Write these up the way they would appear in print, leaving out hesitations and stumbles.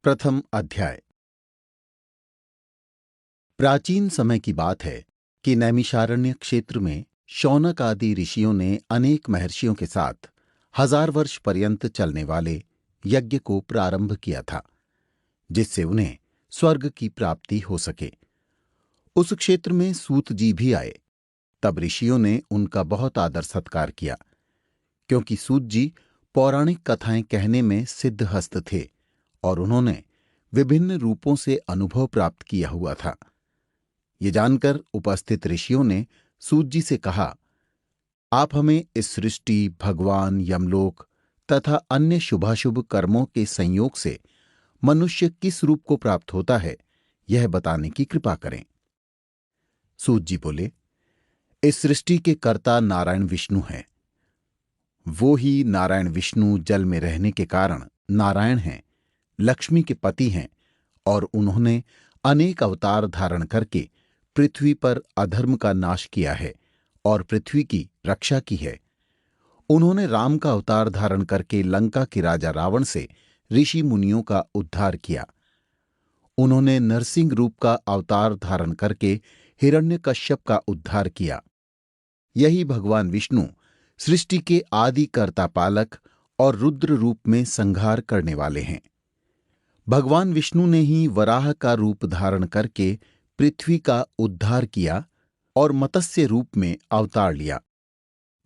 प्रथम अध्याय। प्राचीन समय की बात है कि नैमिषारण्य क्षेत्र में शौनक आदि ऋषियों ने अनेक महर्षियों के साथ 1000 वर्ष पर्यंत चलने वाले यज्ञ को प्रारंभ किया था, जिससे उन्हें स्वर्ग की प्राप्ति हो सके। उस क्षेत्र में सूत जी भी आए। तब ऋषियों ने उनका बहुत आदर सत्कार किया, क्योंकि सूत जी पौराणिक कथाएं कहने में सिद्धहस्त थे और उन्होंने विभिन्न रूपों से अनुभव प्राप्त किया हुआ था। ये जानकर उपस्थित ऋषियों ने सूत जी से कहा, आप हमें इस सृष्टि, भगवान, यमलोक तथा अन्य शुभाशुभ कर्मों के संयोग से मनुष्य किस रूप को प्राप्त होता है, यह बताने की कृपा करें। सूत जी बोले, इस सृष्टि के कर्ता नारायण विष्णु हैं। वो ही नारायण विष्णु जल में रहने के कारण नारायण हैं, लक्ष्मी के पति हैं और उन्होंने अनेक अवतार धारण करके पृथ्वी पर अधर्म का नाश किया है और पृथ्वी की रक्षा की है। उन्होंने राम का अवतार धारण करके लंका के राजा रावण से ऋषि मुनियों का उद्धार किया। उन्होंने नरसिंह रूप का अवतार धारण करके हिरण्यकश्यप का उद्धार किया। यही भगवान विष्णु सृष्टि के आदि कर्ता पालक और रुद्र रूप में संहार करने वाले हैं। भगवान विष्णु ने ही वराह का रूप धारण करके पृथ्वी का उद्धार किया और मत्स्य रूप में अवतार लिया।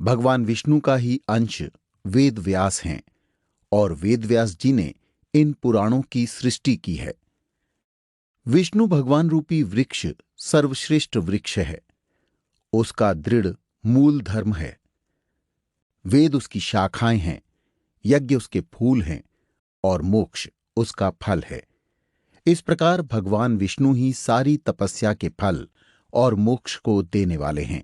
भगवान विष्णु का ही अंश वेद व्यास हैं और वेद व्यास जी ने इन पुराणों की सृष्टि की है। विष्णु भगवान रूपी वृक्ष सर्वश्रेष्ठ वृक्ष है। उसका दृढ़ मूल धर्म है। वेद उसकी शाखाएं हैं, यज्ञ उसके फूल हैं और मोक्ष उसका फल है। इस प्रकार भगवान विष्णु ही सारी तपस्या के फल और मोक्ष को देने वाले हैं।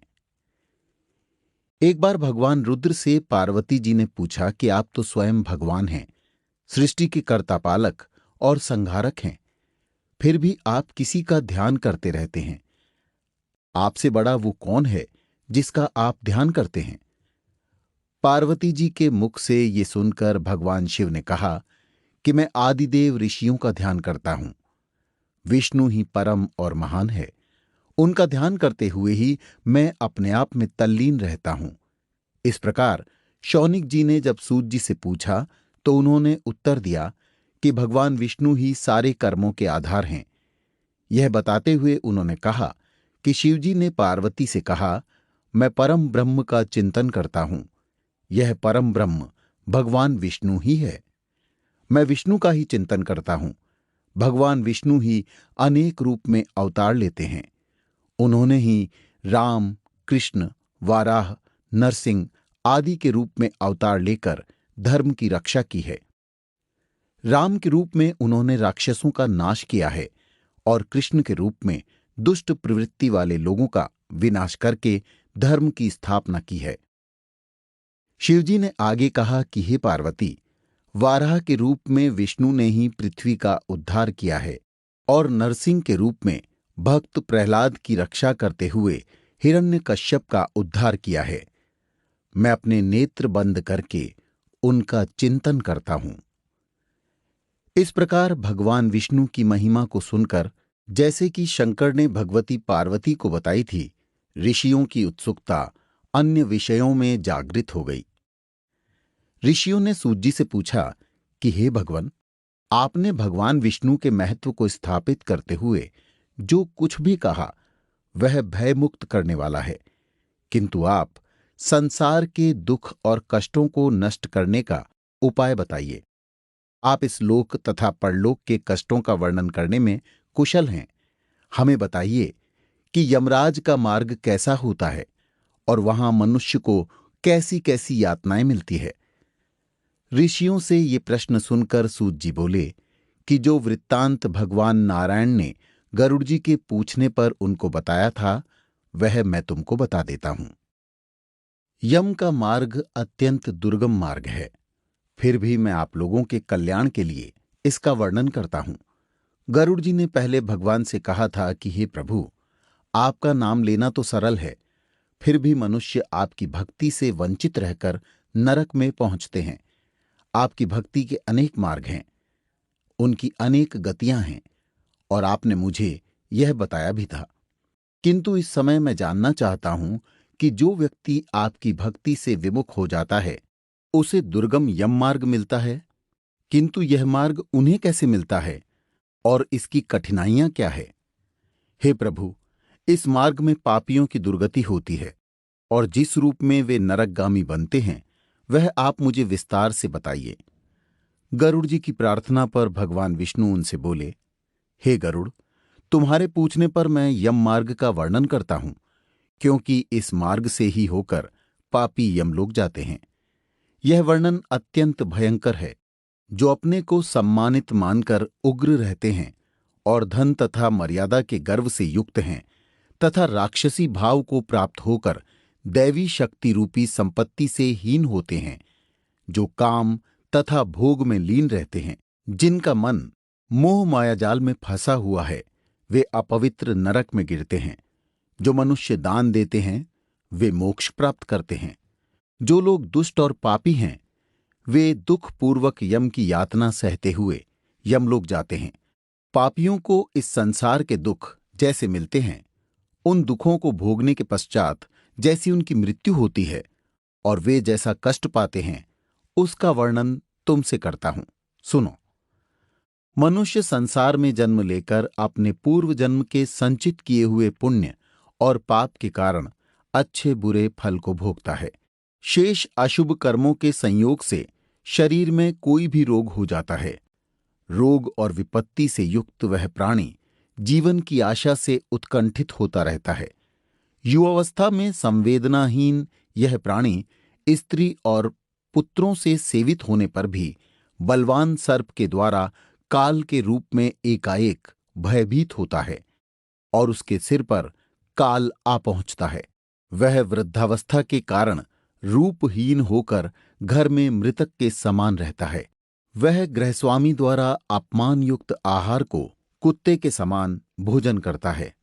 एक बार भगवान रुद्र से पार्वती जी ने पूछा कि आप तो स्वयं भगवान हैं, सृष्टि के कर्ता पालक और संहारक हैं, फिर भी आप किसी का ध्यान करते रहते हैं। आपसे बड़ा वो कौन है जिसका आप ध्यान करते हैं? पार्वती जी के मुख से ये सुनकर भगवान शिव ने कहा कि मैं आदिदेव ऋषियों का ध्यान करता हूं। विष्णु ही परम और महान है। उनका ध्यान करते हुए ही मैं अपने आप में तल्लीन रहता हूं। इस प्रकार शौनिक जी ने जब सूत जी से पूछा तो उन्होंने उत्तर दिया कि भगवान विष्णु ही सारे कर्मों के आधार हैं। यह बताते हुए उन्होंने कहा कि शिवजी ने पार्वती से कहा, मैं परम ब्रह्म का चिंतन करता हूं। यह परम ब्रह्म भगवान विष्णु ही है। मैं विष्णु का ही चिंतन करता हूं। भगवान विष्णु ही अनेक रूप में अवतार लेते हैं। उन्होंने ही राम, कृष्ण, वाराह, नरसिंह आदि के रूप में अवतार लेकर धर्म की रक्षा की है। राम के रूप में उन्होंने राक्षसों का नाश किया है और कृष्ण के रूप में दुष्ट प्रवृत्ति वाले लोगों का विनाश करके धर्म की स्थापना की है। शिवजी ने आगे कहा कि हे पार्वती, वाराह के रूप में विष्णु ने ही पृथ्वी का उद्धार किया है और नरसिंह के रूप में भक्त प्रहलाद की रक्षा करते हुए हिरण्यकश्यप का उद्धार किया है। मैं अपने नेत्र बंद करके उनका चिंतन करता हूं। इस प्रकार भगवान विष्णु की महिमा को सुनकर, जैसे कि शंकर ने भगवती पार्वती को बताई थी, ऋषियों की उत्सुकता अन्य विषयों में जागृत हो गई। ऋषियों ने सूत जी से पूछा कि हे भगवान, आपने भगवान विष्णु के महत्व को स्थापित करते हुए जो कुछ भी कहा वह भयमुक्त करने वाला है, किंतु आप संसार के दुख और कष्टों को नष्ट करने का उपाय बताइए। आप इस लोक तथा परलोक के कष्टों का वर्णन करने में कुशल हैं। हमें बताइए कि यमराज का मार्ग कैसा होता है और वहां मनुष्य को कैसी कैसी यातनाएं मिलती है। ऋषियों से ये प्रश्न सुनकर सूत जी बोले कि जो वृत्तांत भगवान नारायण ने गरुड़ जी के पूछने पर उनको बताया था, वह मैं तुमको बता देता हूं। यम का मार्ग अत्यंत दुर्गम मार्ग है, फिर भी मैं आप लोगों के कल्याण के लिए इसका वर्णन करता हूं। गरुड़ जी ने पहले भगवान से कहा था कि हे प्रभु, आपका नाम लेना तो सरल है, फिर भी मनुष्य आपकी भक्ति से वंचित रहकर नरक में पहुंचते हैं। आपकी भक्ति के अनेक मार्ग हैं, उनकी अनेक गतियां हैं और आपने मुझे यह बताया भी था। किंतु इस समय मैं जानना चाहता हूं कि जो व्यक्ति आपकी भक्ति से विमुख हो जाता है उसे दुर्गम यम मार्ग मिलता है, किंतु यह मार्ग उन्हें कैसे मिलता है और इसकी कठिनाइयां क्या है? हे प्रभु, इस मार्ग में पापियों की दुर्गति होती है और जिस रूप में वे नरकगामी बनते हैं वह आप मुझे विस्तार से बताइए। गरुड़ जी की प्रार्थना पर भगवान विष्णु उनसे बोले, हे गरुड़, तुम्हारे पूछने पर मैं यम मार्ग का वर्णन करता हूं, क्योंकि इस मार्ग से ही होकर पापी यमलोक जाते हैं। यह वर्णन अत्यंत भयंकर है। जो अपने को सम्मानित मानकर उग्र रहते हैं और धन तथा मर्यादा के गर्व से युक्त हैं तथा राक्षसी भाव को प्राप्त होकर दैवी शक्ति रूपी संपत्ति से हीन होते हैं, जो काम तथा भोग में लीन रहते हैं, जिनका मन मोह मायाजाल में फंसा हुआ है, वे अपवित्र नरक में गिरते हैं। जो मनुष्य दान देते हैं वे मोक्ष प्राप्त करते हैं। जो लोग दुष्ट और पापी हैं वे दुख पूर्वक यम की यातना सहते हुए यमलोक जाते हैं। पापियों को इस संसार के दुख जैसे मिलते हैं, उन दुखों को भोगने के पश्चात जैसी उनकी मृत्यु होती है और वे जैसा कष्ट पाते हैं, उसका वर्णन तुमसे करता हूं। सुनो। मनुष्य संसार में जन्म लेकर अपने पूर्व जन्म के संचित किए हुए पुण्य और पाप के कारण अच्छे बुरे फल को भोगता है। शेष अशुभ कर्मों के संयोग से शरीर में कोई भी रोग हो जाता है। रोग और विपत्ति से युक्त वह प्राणी जीवन की आशा से उत्कंठित होता रहता है। युवावस्था में संवेदनाहीन यह प्राणी स्त्री और पुत्रों से सेवित होने पर भी बलवान सर्प के द्वारा काल के रूप में एकाएक भयभीत होता है और उसके सिर पर काल आ पहुंचता है। वह वृद्धावस्था के कारण रूपहीन होकर घर में मृतक के समान रहता है। वह गृहस्वामी द्वारा अपमानयुक्त आहार को कुत्ते के समान भोजन करता है।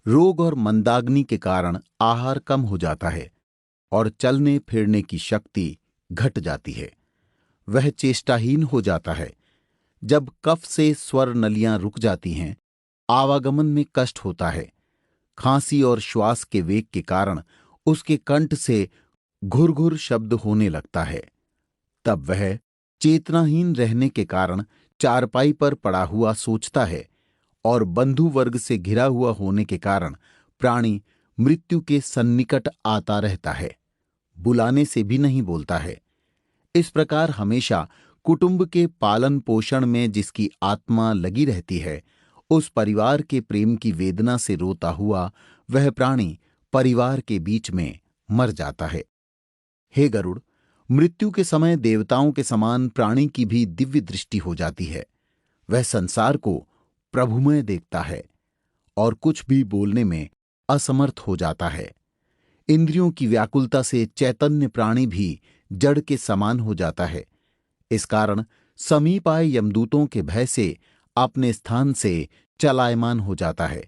रोग और मंदाग्नि के कारण आहार कम हो जाता है और चलने फिरने की शक्ति घट जाती है। वह चेष्टाहीन हो जाता है। जब कफ से स्वर नलियां रुक जाती हैं, आवागमन में कष्ट होता है। खांसी और श्वास के वेग के कारण उसके कंठ से घुरघुर शब्द होने लगता है। तब वह चेतनाहीन रहने के कारण चारपाई पर पड़ा हुआ सोचता है और बंधु वर्ग से घिरा हुआ होने के कारण प्राणी मृत्यु के सन्निकट आता रहता है। बुलाने से भी नहीं बोलता है। इस प्रकार हमेशा कुटुंब के पालन पोषण में जिसकी आत्मा लगी रहती है, उस परिवार के प्रेम की वेदना से रोता हुआ वह प्राणी परिवार के बीच में मर जाता है। हे गरुड़, मृत्यु के समय देवताओं के समान प्राणी की भी दिव्य दृष्टि हो जाती है। वह संसार को प्रभुमय देखता है और कुछ भी बोलने में असमर्थ हो जाता है। इंद्रियों की व्याकुलता से चैतन्य प्राणी भी जड़ के समान हो जाता है। इस कारण समीप आए यमदूतों के भय से अपने स्थान से चलायमान हो जाता है।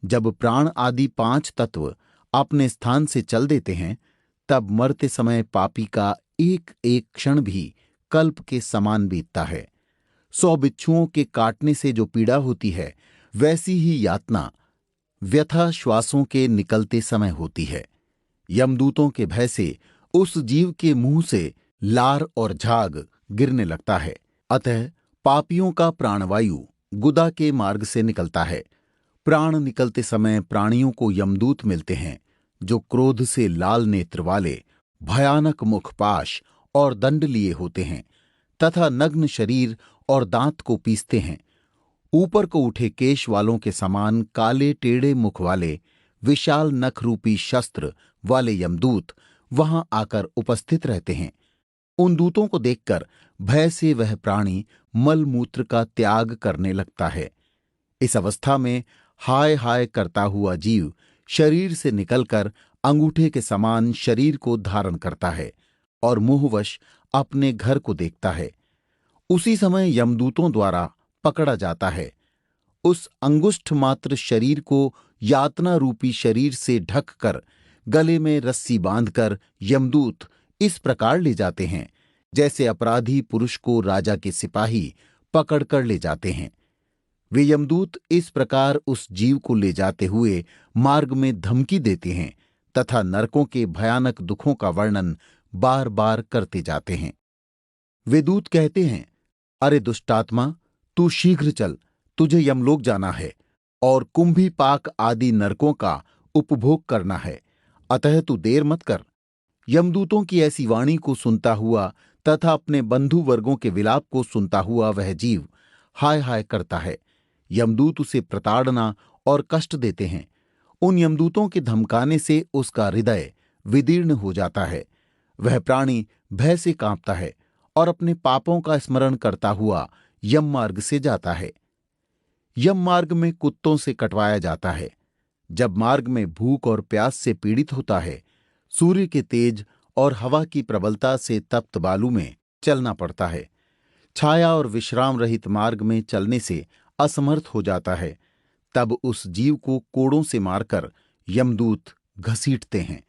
जब प्राण आदि 5 तत्व अपने स्थान से चल देते हैं, तब मरते समय पापी का एक एक क्षण भी कल्प के समान बीतता है। 100 बिच्छुओं के काटने से जो पीड़ा होती है, वैसी ही यातना व्यथा श्वासों के निकलते समय होती है। यमदूतों के भय से उस जीव के मुंह से लार और झाग गिरने लगता है। अतः पापियों का प्राणवायु गुदा के मार्ग से निकलता है। प्राण निकलते समय प्राणियों को यमदूत मिलते हैं, जो क्रोध से लाल नेत्र वाले, भयानक मुखपाश और दंड लिए होते हैं तथा नग्न शरीर और दांत को पीसते हैं। ऊपर को उठे केश वालों के समान काले टेढ़े मुख वाले, विशाल नख रूपी शस्त्र वाले यमदूत वहां आकर उपस्थित रहते हैं। उन दूतों को देखकर भय से वह प्राणी मलमूत्र का त्याग करने लगता है। इस अवस्था में हाय हाय करता हुआ जीव शरीर से निकलकर अंगूठे के समान शरीर को धारण करता है और मोहवश अपने घर को देखता है। उसी समय यमदूतों द्वारा पकड़ा जाता है। उस अंगुष्ठ मात्र शरीर को यातना रूपी शरीर से ढककर गले में रस्सी बांधकर यमदूत इस प्रकार ले जाते हैं, जैसे अपराधी पुरुष को राजा के सिपाही पकड़ कर ले जाते हैं। वे यमदूत इस प्रकार उस जीव को ले जाते हुए मार्ग में धमकी देते हैं तथा नरकों के भयानक दुखों का वर्णन बार बार करते जाते हैं। वे दूत कहते हैं, अरे दुष्टात्मा, तू शीघ्र चल, तुझे यमलोक जाना है और कुंभी पाक आदि नरकों का उपभोग करना है, अतः तू देर मत कर। यमदूतों की ऐसी वाणी को सुनता हुआ तथा अपने बंधु वर्गों के विलाप को सुनता हुआ वह जीव हाय हाय करता है। यमदूत उसे प्रताड़ना और कष्ट देते हैं। उन यमदूतों के धमकाने से उसका हृदय विदीर्ण हो जाता है। वह प्राणी भय से कांपता है और अपने पापों का स्मरण करता हुआ यम मार्ग से जाता है। यम मार्ग में कुत्तों से कटवाया जाता है। जब मार्ग में भूख और प्यास से पीड़ित होता है, सूर्य के तेज और हवा की प्रबलता से तप्त बालू में चलना पड़ता है। छाया और विश्राम रहित मार्ग में चलने से असमर्थ हो जाता है, तब उस जीव को कोड़ों से मारकर यमदूत घसीटते हैं।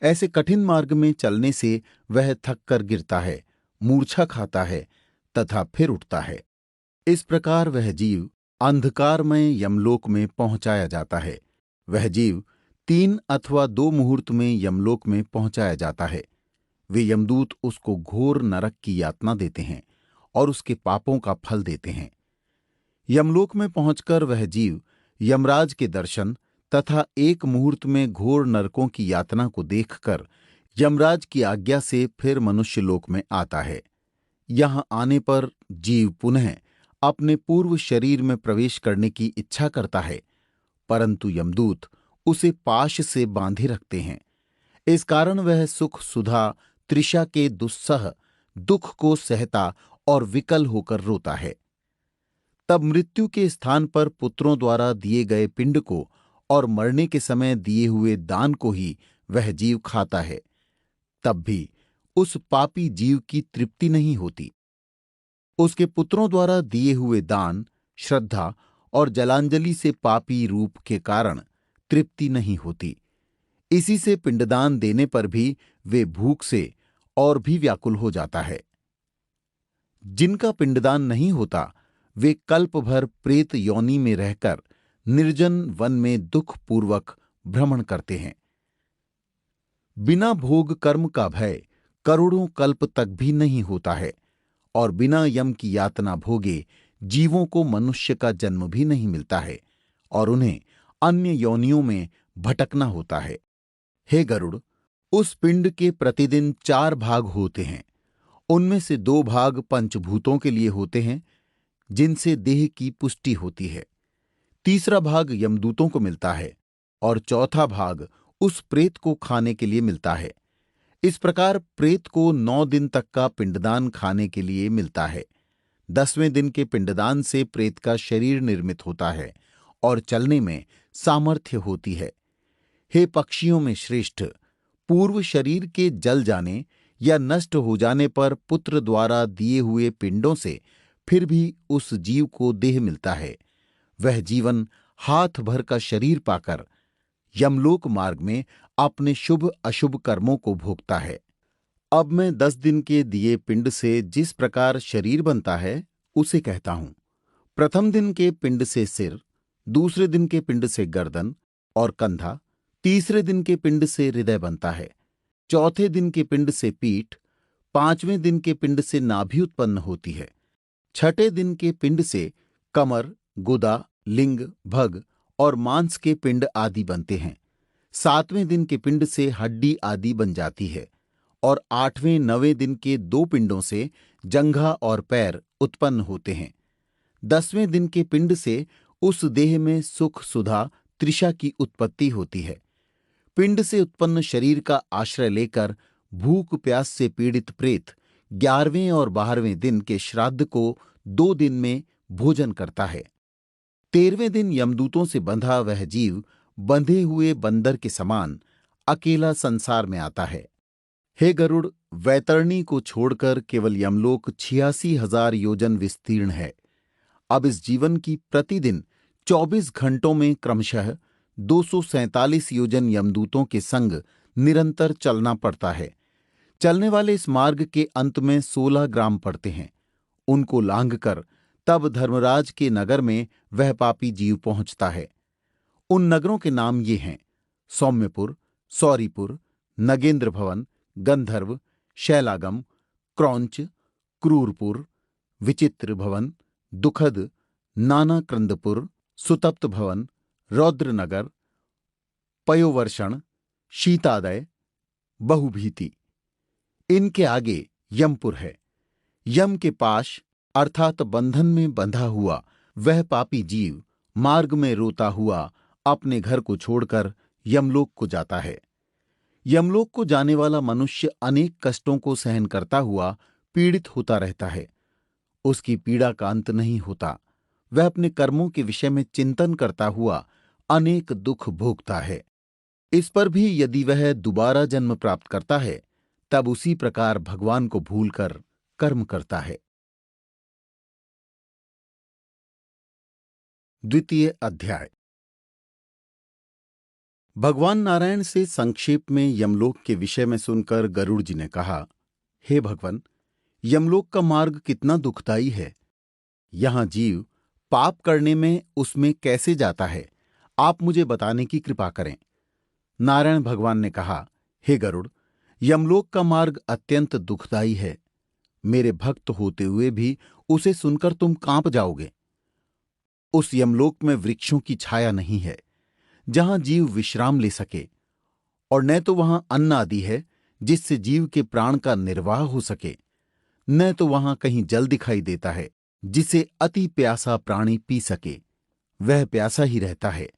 ऐसे कठिन मार्ग में चलने से वह थक कर गिरता है, मूर्छा खाता है तथा फिर उठता है। इस प्रकार वह जीव अंधकारमय यमलोक में पहुंचाया जाता है। वह जीव 3 अथवा 2 मुहूर्त में यमलोक में पहुंचाया जाता है। वे यमदूत उसको घोर नरक की यातना देते हैं और उसके पापों का फल देते हैं। यमलोक में पहुंचकर वह जीव यमराज के दर्शन तथा 1 मुहूर्त में घोर नरकों की यातना को देखकर यमराज की आज्ञा से फिर मनुष्य लोक में आता है। यहां आने पर जीव पुनः अपने पूर्व शरीर में प्रवेश करने की इच्छा करता है, परंतु यमदूत उसे पाश से बांधे रखते हैं। इस कारण वह सुख सुधा तृषा के दुस्सह दुख को सहता और विकल होकर रोता है। तब मृत्यु के स्थान पर पुत्रों द्वारा दिए गए पिंड को और मरने के समय दिए हुए दान को ही वह जीव खाता है। तब भी उस पापी जीव की तृप्ति नहीं होती। उसके पुत्रों द्वारा दिए हुए दान, श्रद्धा और जलांजलि से पापी रूप के कारण तृप्ति नहीं होती। इसी से पिंडदान देने पर भी वे भूख से और भी व्याकुल हो जाता है। जिनका पिंडदान नहीं होता, वे कल्प भर प्रेत योनि में रहकर निर्जन वन में दुख पूर्वक भ्रमण करते हैं। बिना भोग कर्म का भय करोड़ों कल्प तक भी नहीं होता है और बिना यम की यातना भोगे जीवों को मनुष्य का जन्म भी नहीं मिलता है और उन्हें अन्य योनियों में भटकना होता है। हे गरुड़, उस पिंड के प्रतिदिन 4 भाग होते हैं। उनमें से 2 भाग पंचभूतों के लिए होते हैं, जिनसे देह की पुष्टि होती है। तीसरा भाग यमदूतों को मिलता है और चौथा भाग उस प्रेत को खाने के लिए मिलता है। इस प्रकार प्रेत को 9 दिन तक का पिंडदान खाने के लिए मिलता है। 10वें दिन के पिंडदान से प्रेत का शरीर निर्मित होता है और चलने में सामर्थ्य होती है। हे पक्षियों में श्रेष्ठ, पूर्व शरीर के जल जाने या नष्ट हो जाने पर पुत्र द्वारा दिए हुए पिंडों से फिर भी उस जीव को देह मिलता है। वह जीवन हाथ भर का शरीर पाकर यमलोक मार्ग में अपने शुभ अशुभ कर्मों को भोगता है। अब मैं 10 दिन के दिए पिंड से जिस प्रकार शरीर बनता है उसे कहता हूं। प्रथम दिन के पिंड से सिर, दूसरे दिन के पिंड से गर्दन और कंधा, तीसरे दिन के पिंड से हृदय बनता है, चौथे दिन के पिंड से पीठ, 5वें दिन के पिंड से नाभि उत्पन्न होती है, छठे दिन के पिंड से कमर, गुदा, लिंग, भग और मांस के पिंड आदि बनते हैं, 7वें दिन के पिंड से हड्डी आदि बन जाती है और 8वें 9वें दिन के 2 पिंडों से जंघा और पैर उत्पन्न होते हैं। 10वें दिन के पिंड से उस देह में सुख सुधा तृषा की उत्पत्ति होती है। पिंड से उत्पन्न शरीर का आश्रय लेकर भूख प्यास से पीड़ित प्रेत 11वें और 12वें दिन के श्राद्ध को 2 दिन में भोजन करता है। 13वें दिन यमदूतों से बंधा वह जीव बंधे हुए बंदर के समान अकेला संसार में आता है। हे गरुड़, वैतरणी को छोड़कर केवल यमलोक 86,000 योजन विस्तीर्ण है। अब इस जीवन की प्रतिदिन 24 घंटों में क्रमशः 247 योजन यमदूतों के संग निरंतर चलना पड़ता है। चलने वाले इस मार्ग के अंत में 16 ग्राम पड़ते हैं। उनको लांघकर तब धर्मराज के नगर में वह पापी जीव पहुंचता है। उन नगरों के नाम ये हैं: सौम्यपुर, सौरीपुर, नगेंद्र भवन, गंधर्व, शैलागम, क्रौंच, क्रूरपुर, विचित्र भवन, दुखद, नानाक्रंदपुर, सुतप्त भवन, रौद्रनगर, पयोवर्षण, शीतादय, बहुभीति। इनके आगे यमपुर है। यम के पाश अर्थात बंधन में बंधा हुआ वह पापी जीव मार्ग में रोता हुआ अपने घर को छोड़कर यमलोक को जाता है। यमलोक को जाने वाला मनुष्य अनेक कष्टों को सहन करता हुआ पीड़ित होता रहता है। उसकी पीड़ा का अंत नहीं होता। वह अपने कर्मों के विषय में चिंतन करता हुआ अनेक दुख भोगता है। इस पर भी यदि वह दोबारा जन्म प्राप्त करता है, तब उसी प्रकार भगवान को भूलकर कर्म करता है। द्वितीय अध्याय। भगवान नारायण से संक्षेप में यमलोक के विषय में सुनकर गरुड़ जी ने कहा, हे भगवान, यमलोक का मार्ग कितना दुखदाई है। यहां जीव पाप करने में उसमें कैसे जाता है, आप मुझे बताने की कृपा करें। नारायण भगवान ने कहा, हे गरुड़, यमलोक का मार्ग अत्यंत दुखदाई है। मेरे भक्त होते हुए भी उसे सुनकर तुम कांप जाओगे। उस यमलोक में वृक्षों की छाया नहीं है जहां जीव विश्राम ले सके, और न तो वहां अन्न आदि है जिससे जीव के प्राण का निर्वाह हो सके, न तो वहां कहीं जल दिखाई देता है जिसे अति प्यासा प्राणी पी सके। वह प्यासा ही रहता है।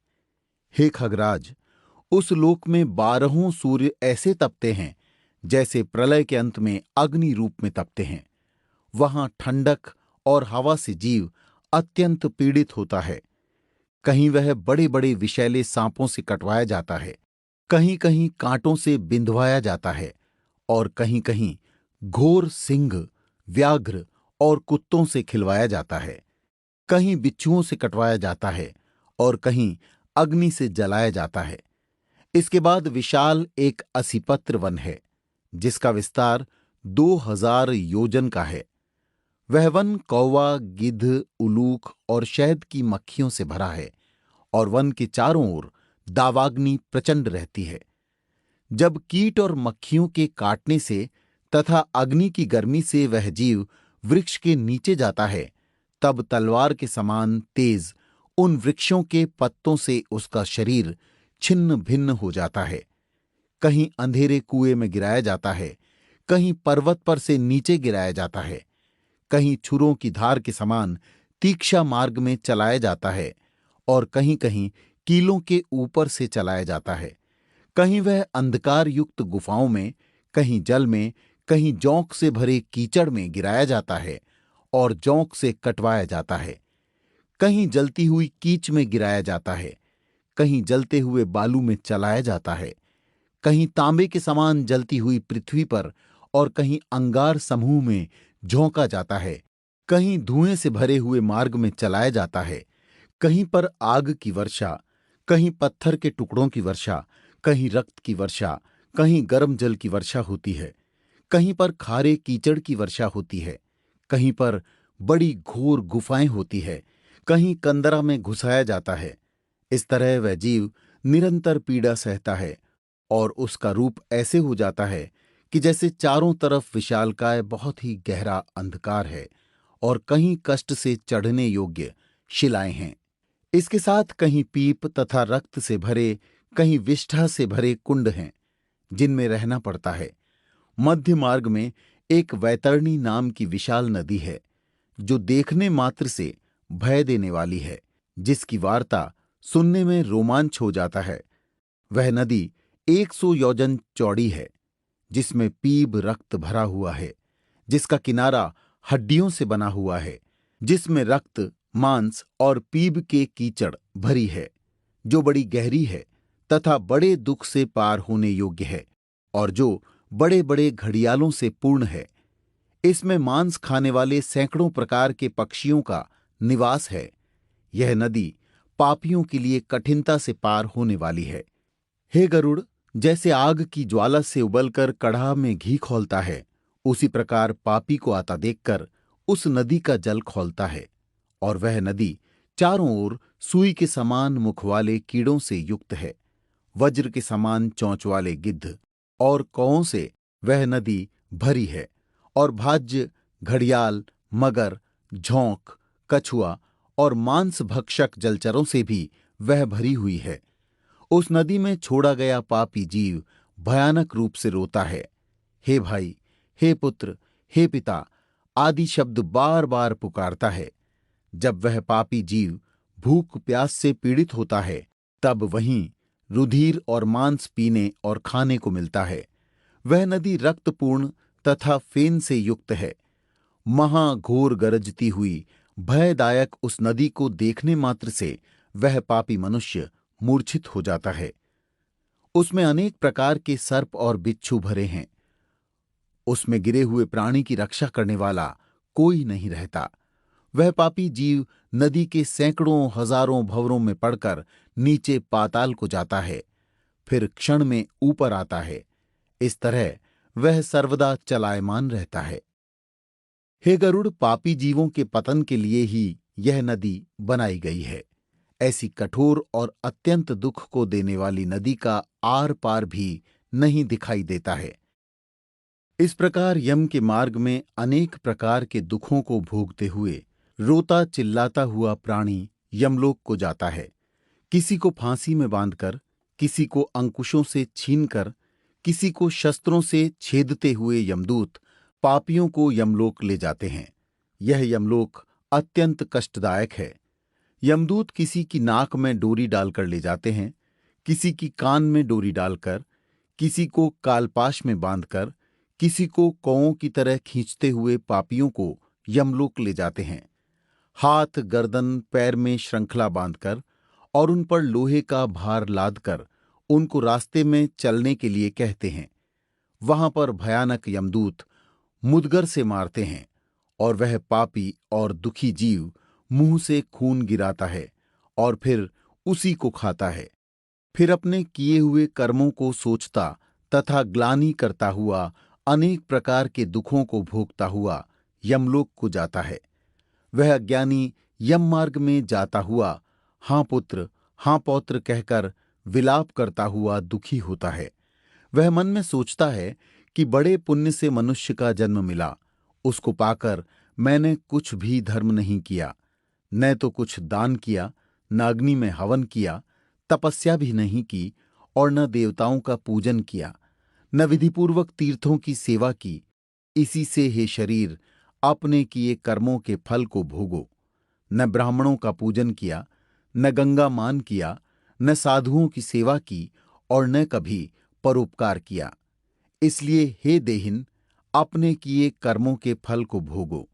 हे खगराज, उस लोक में 12 सूर्य ऐसे तपते हैं जैसे प्रलय के अंत में अग्नि रूप में तपते हैं। वहां ठंडक और हवा से जीव अत्यंत पीड़ित होता है। कहीं वह बड़े बड़े विषैले सांपों से कटवाया जाता है, कहीं कहीं कांटों से बिंधवाया जाता है, और कहीं कहीं घोर सिंह, व्याघ्र और कुत्तों से खिलवाया जाता है। कहीं बिच्छुओं से कटवाया जाता है और कहीं अग्नि से जलाया जाता है। इसके बाद विशाल एक असिपत्र वन है जिसका विस्तार 2000 योजन का है। वह वन कौवा, गिद्ध, उलूक और शहद की मक्खियों से भरा है, और वन के चारों ओर दावाग्नि प्रचंड रहती है। जब कीट और मक्खियों के काटने से तथा अग्नि की गर्मी से वह जीव वृक्ष के नीचे जाता है, तब तलवार के समान तेज उन वृक्षों के पत्तों से उसका शरीर छिन्न भिन्न हो जाता है। कहीं अंधेरे कुएं में गिराया जाता है, कहीं पर्वत पर से नीचे गिराया जाता है, कहीं छुरों की धार के समान तीक्ष्ण मार्ग में चलाया जाता है, और कहीं कहीं कीलों के ऊपर से चलाया जाता है। कहीं वह अंधकार युक्त गुफाओं में, कहीं जल में, कहीं जौंक से भरे कीचड़ में गिराया जाता है और जौंक से कटवाया जाता है। कहीं जलती हुई कीच में गिराया जाता है, कहीं जलते हुए बालू में चलाया जाता है, कहीं तांबे के समान जलती हुई पृथ्वी पर और कहीं अंगार समूह में झोंका जाता है, कहीं धुएं से भरे हुए मार्ग में चलाया जाता है, कहीं पर आग की वर्षा, कहीं पत्थर के टुकड़ों की वर्षा, कहीं रक्त की वर्षा, कहीं गर्म जल की वर्षा होती है, कहीं पर खारे कीचड़ की वर्षा होती है, कहीं पर बड़ी घोर गुफाएं होती है, कहीं कंदरा में घुसाया जाता है। इस तरह वह जीव निरंतर पीड़ा सहता है, और उसका रूप ऐसे हो जाता है कि जैसे चारों तरफ विशालकाय बहुत ही गहरा अंधकार है और कहीं कष्ट से चढ़ने योग्य शिलाएं हैं। इसके साथ कहीं पीप तथा रक्त से भरे, कहीं विष्ठा से भरे कुंड हैं जिनमें रहना पड़ता है। मध्य मार्ग में एक वैतरणी नाम की विशाल नदी है जो देखने मात्र से भय देने वाली है, जिसकी वार्ता सुनने में रोमांच हो जाता है। वह नदी 100 योजन चौड़ी है, जिसमें पीब रक्त भरा हुआ है, जिसका किनारा हड्डियों से बना हुआ है, जिसमें रक्त, मांस और पीब के कीचड़ भरी है, जो बड़ी गहरी है तथा बड़े दुख से पार होने योग्य है, और जो बड़े बड़े घड़ियालों से पूर्ण है। इसमें मांस खाने वाले सैकड़ों प्रकार के पक्षियों का निवास है। यह नदी पापियों के लिए कठिनता से पार होने वाली है। हे गरुड़, जैसे आग की ज्वाला से उबलकर कड़ाह में घी खौलता है, उसी प्रकार पापी को आता देखकर उस नदी का जल खौलता है। और वह नदी चारों ओर सुई के समान मुख वाले कीड़ों से युक्त है। वज्र के समान चोंच वाले गिद्ध और कौओं से वह नदी भरी है, और भाज्य, घड़ियाल, मगर, झोंक, कछुआ और मांस भक्षक जलचरों से भी वह भरी हुई है। उस नदी में छोड़ा गया पापी जीव भयानक रूप से रोता है। हे भाई, हे पुत्र, हे पिता आदि शब्द बार बार पुकारता है। जब वह पापी जीव भूख प्यास से पीड़ित होता है, तब वहीं रुधिर और मांस पीने और खाने को मिलता है। वह नदी रक्तपूर्ण तथा फेन से युक्त है। महाघोर गरजती हुई भयदायक उस नदी को देखने मात्र से वह पापी मनुष्य मूर्छित हो जाता है। उसमें अनेक प्रकार के सर्प और बिच्छू भरे हैं। उसमें गिरे हुए प्राणी की रक्षा करने वाला कोई नहीं रहता। वह पापी जीव नदी के सैकड़ों हजारों भंवरों में पड़कर नीचे पाताल को जाता है, फिर क्षण में ऊपर आता है। इस तरह वह सर्वदा चलायमान रहता है। हे गरुड़, पापी जीवों के पतन के लिए ही यह नदी बनाई गई है। ऐसी कठोर और अत्यंत दुख को देने वाली नदी का आर पार भी नहीं दिखाई देता है। इस प्रकार यम के मार्ग में अनेक प्रकार के दुखों को भोगते हुए रोता चिल्लाता हुआ प्राणी यमलोक को जाता है। किसी को फांसी में बांधकर, किसी को अंकुशों से छीनकर, किसी को शस्त्रों से छेदते हुए यमदूत पापियों को यमलोक ले जाते हैं। यह यमलोक अत्यंत कष्टदायक है। यमदूत किसी की नाक में डोरी डालकर ले जाते हैं, किसी की कान में डोरी डालकर, किसी को कालपाश में बांधकर, किसी को कौओं की तरह खींचते हुए पापियों को यमलोक ले जाते हैं। हाथ, गर्दन, पैर में श्रृंखला बांधकर और उन पर लोहे का भार लादकर उनको रास्ते में चलने के लिए कहते हैं। वहां पर भयानक यमदूत मुदगर से मारते हैं और वह पापी और दुखी जीव मुंह से खून गिराता है और फिर उसी को खाता है। फिर अपने किए हुए कर्मों को सोचता तथा ग्लानि करता हुआ अनेक प्रकार के दुखों को भोगता हुआ यमलोक को जाता है। वह अज्ञानी यम मार्ग में जाता हुआ हाँ पुत्र, हाँ पौत्र कहकर विलाप करता हुआ दुखी होता है। वह मन में सोचता है कि बड़े पुण्य से मनुष्य का जन्म मिला, उसको पाकर मैंने कुछ भी धर्म नहीं किया, न तो कुछ दान किया, न अग्नि में हवन किया, तपस्या भी नहीं की और न देवताओं का पूजन किया, न विधिपूर्वक तीर्थों की सेवा की। इसी से हे शरीर अपने किए कर्मों के फल को भोगो। न ब्राह्मणों का पूजन किया, न गंगा मान किया, न साधुओं की सेवा की और न कभी परोपकार किया। इसलिए हे देहिन, अपने किए कर्मों के फल को भोगो।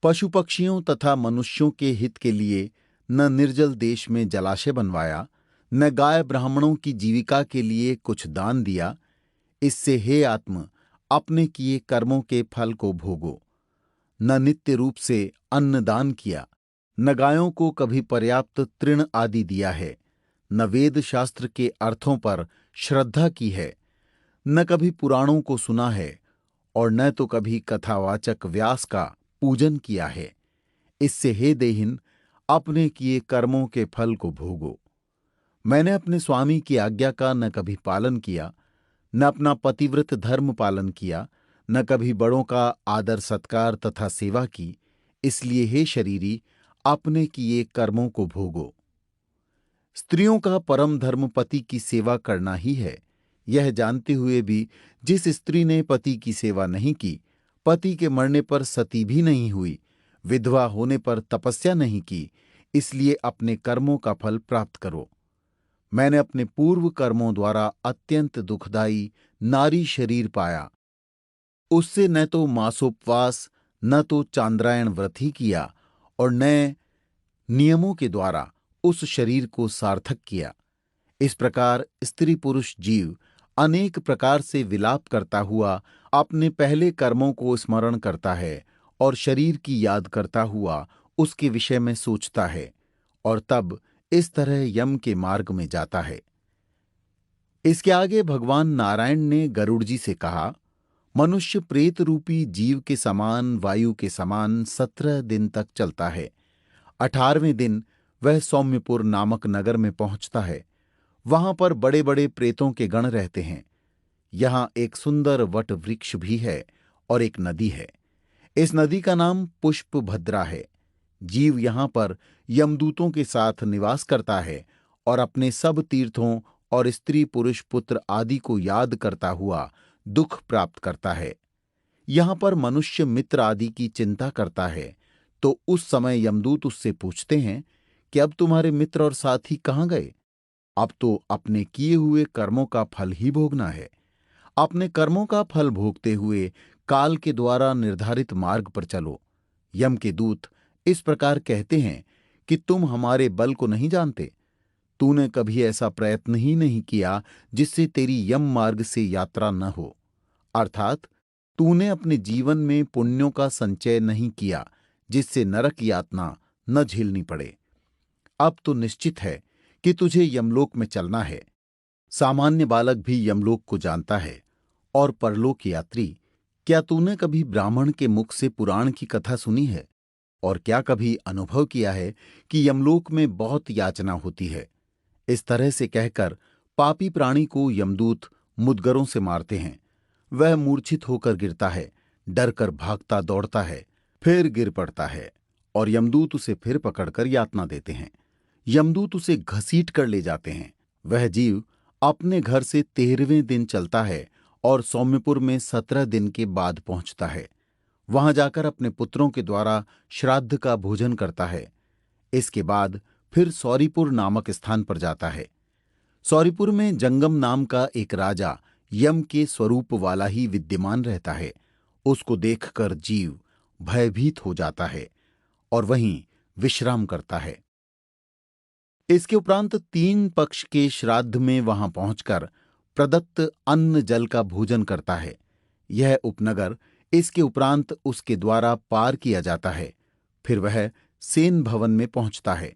पशु पक्षियों तथा मनुष्यों के हित के लिए न निर्जल देश में जलाशय बनवाया, न गाय ब्राह्मणों की जीविका के लिए कुछ दान दिया। इससे हे आत्म, अपने किए कर्मों के फल को भोगो। न नित्य रूप से अन्न दान किया, न गायों को कभी पर्याप्त तृण आदि दिया है, न वेद शास्त्र के अर्थों पर श्रद्धा की है, न कभी पुराणों को सुना है और न तो कभी कथावाचक व्यास का पूजन किया है। इससे हे देहिन, अपने किए कर्मों के फल को भोगो। मैंने अपने स्वामी की आज्ञा का न कभी पालन किया, न अपना पतिव्रत धर्म पालन किया, न कभी बड़ों का आदर सत्कार तथा सेवा की। इसलिए हे शरीरी, अपने किए कर्मों को भोगो। स्त्रियों का परम धर्म पति की सेवा करना ही है। यह जानते हुए भी जिस स्त्री ने पति की सेवा नहीं की, पति के मरने पर सती भी नहीं हुई, विधवा होने पर तपस्या नहीं की, इसलिए अपने कर्मों का फल प्राप्त करो। मैंने अपने पूर्व कर्मों द्वारा अत्यंत दुखदायी नारी शरीर पाया। उससे न तो मासोपवास, न तो चांद्रायण व्रत ही किया और न नियमों के द्वारा उस शरीर को सार्थक किया। इस प्रकार स्त्री पुरुष जीव अनेक प्रकार से विलाप करता हुआ अपने पहले कर्मों को स्मरण करता है और शरीर की याद करता हुआ उसके विषय में सोचता है और तब इस तरह यम के मार्ग में जाता है। इसके आगे भगवान नारायण ने गरुड़ जी से कहा, मनुष्य प्रेत रूपी जीव के समान वायु के समान 17 दिन तक चलता है। 18वें दिन वह सौम्यपुर नामक नगर में पहुंचता है। वहां पर बड़े बड़े प्रेतों के गण रहते हैं। यहां एक सुंदर वट वृक्ष भी है और एक नदी है। इस नदी का नाम पुष्पभद्रा है। जीव यहां पर यमदूतों के साथ निवास करता है और अपने सब तीर्थों और स्त्री पुरुष पुत्र आदि को याद करता हुआ दुख प्राप्त करता है। यहां पर मनुष्य मित्र आदि की चिंता करता है, तो उस समय यमदूत उससे पूछते हैं कि अब तुम्हारे मित्र और साथी कहाँ गए? अब तो अपने किए हुए कर्मों का फल ही भोगना है। अपने कर्मों का फल भोगते हुए काल के द्वारा निर्धारित मार्ग पर चलो। यम के दूत इस प्रकार कहते हैं कि तुम हमारे बल को नहीं जानते। तूने कभी ऐसा प्रयत्न ही नहीं किया जिससे तेरी यम मार्ग से यात्रा न हो, अर्थात तूने अपने जीवन में पुण्यों का संचय नहीं किया जिससे नरक यातना न झेलनी पड़े। अब तो निश्चित है कि तुझे यमलोक में चलना है। सामान्य बालक भी यमलोक को जानता है। और परलोक यात्री, क्या तूने कभी ब्राह्मण के मुख से पुराण की कथा सुनी है? और क्या कभी अनुभव किया है कि यमलोक में बहुत याचना होती है? इस तरह से कहकर पापी प्राणी को यमदूत मुद्गरों से मारते हैं। वह मूर्छित होकर गिरता है, डरकर भागता दौड़ता है, फिर गिर पड़ता है और यमदूत उसे फिर पकड़कर यातना देते हैं। यमदूत उसे घसीट कर ले जाते हैं। वह जीव अपने घर से 13वें दिन चलता है और सौम्यपुर में 17 दिन के बाद पहुंचता है। वहां जाकर अपने पुत्रों के द्वारा श्राद्ध का भोजन करता है। इसके बाद फिर सौरीपुर नामक स्थान पर जाता है। सौरीपुर में जंगम नाम का एक राजा यम के स्वरूप वाला ही विद्यमान रहता है। उसको देखकर जीव भयभीत हो जाता है और वहीं विश्राम करता है। इसके उपरांत 3 पक्ष के श्राद्ध में वहां पहुंचकर प्रदत्त अन्न जल का भोजन करता है। यह उपनगर इसके उपरांत उसके द्वारा पार किया जाता है। फिर वह सेन भवन में पहुंचता है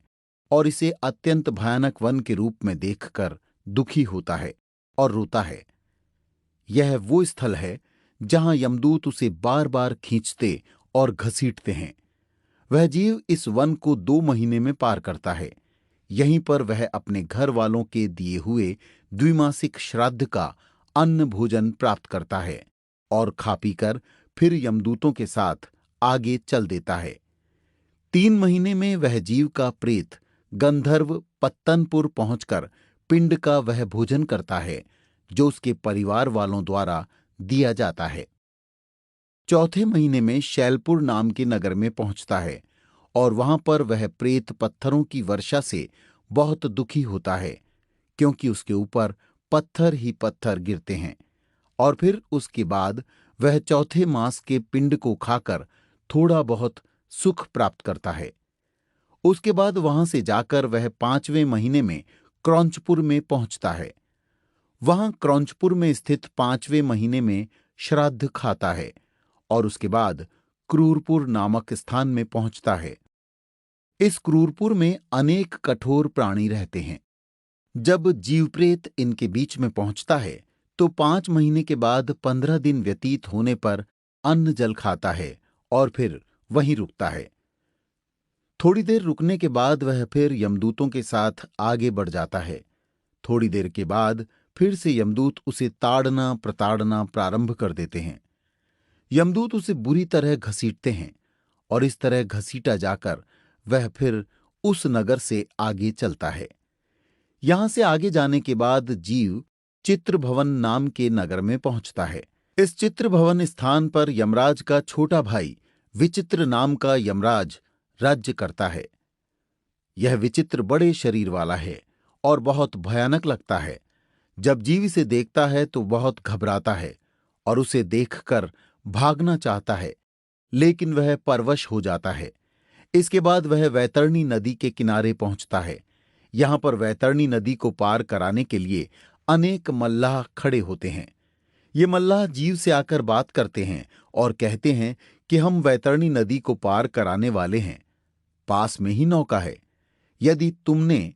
और इसे अत्यंत भयानक वन के रूप में देखकर दुखी होता है और रोता है। यह वो स्थल है जहां यमदूत उसे बार बार खींचते और घसीटते हैं। वह जीव इस वन को 2 महीने में पार करता है। यहीं पर वह अपने घर वालों के दिए हुए द्विमासिक श्राद्ध का अन्न भोजन प्राप्त करता है और खा पीकर फिर यमदूतों के साथ आगे चल देता है। 3 महीने में वह जीव का प्रेत गंधर्व पत्तनपुर पहुंचकर पिंड का वह भोजन करता है जो उसके परिवार वालों द्वारा दिया जाता है। 4थे महीने में शैलपुर नाम के नगर में पहुंचता है और वहां पर वह प्रेत पत्थरों की वर्षा से बहुत दुखी होता है, क्योंकि उसके ऊपर पत्थर ही पत्थर गिरते हैं। और फिर उसके बाद वह 4थे मास के पिंड को खाकर थोड़ा बहुत सुख प्राप्त करता है। उसके बाद वहां से जाकर वह 5वें महीने में क्रौंचपुर में पहुंचता है। वहां क्रौंचपुर में स्थित 5वें महीने में श्राद्ध खाता है और उसके बाद क्रूरपुर नामक स्थान में पहुंचता है। इस क्रूरपुर में अनेक कठोर प्राणी रहते हैं। जब जीवप्रेत इनके बीच में पहुंचता है तो 5 महीने के बाद 15 दिन व्यतीत होने पर अन्न जल खाता है और फिर वहीं रुकता है। थोड़ी देर रुकने के बाद वह फिर यमदूतों के साथ आगे बढ़ जाता है। थोड़ी देर के बाद फिर से यमदूत उसे ताड़ना प्रताड़ना प्रारंभ कर देते हैं। यमदूत उसे बुरी तरह घसीटते हैं और इस तरह घसीटा जाकर वह फिर उस नगर से आगे चलता है। यहां से आगे जाने के बाद जीव चित्रभवन नाम के नगर में पहुंचता है। इस चित्रभवन स्थान पर यमराज का छोटा भाई विचित्र नाम का यमराज राज्य करता है। यह विचित्र बड़े शरीर वाला है और बहुत भयानक लगता है। जब जीव इसे देखता है तो बहुत घबराता है और उसे देखकर भागना चाहता है, लेकिन वह परवश हो जाता है। इसके बाद वह वैतरणी नदी के किनारे पहुंचता है। यहां पर वैतरणी नदी को पार कराने के लिए अनेक मल्लाह खड़े होते हैं। ये मल्लाह जीव से आकर बात करते हैं और कहते हैं कि हम वैतरणी नदी को पार कराने वाले हैं। पास में ही नौका है। यदि तुमने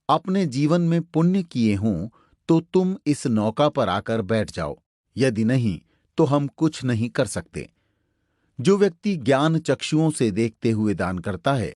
अपने जीवन में पुण्य किए हों तो तुम इस नौका पर आकर बैठ जाओ, यदि नहीं तो हम कुछ नहीं कर सकते। जो व्यक्ति ज्ञान चक्षुओं से देखते हुए दान करता है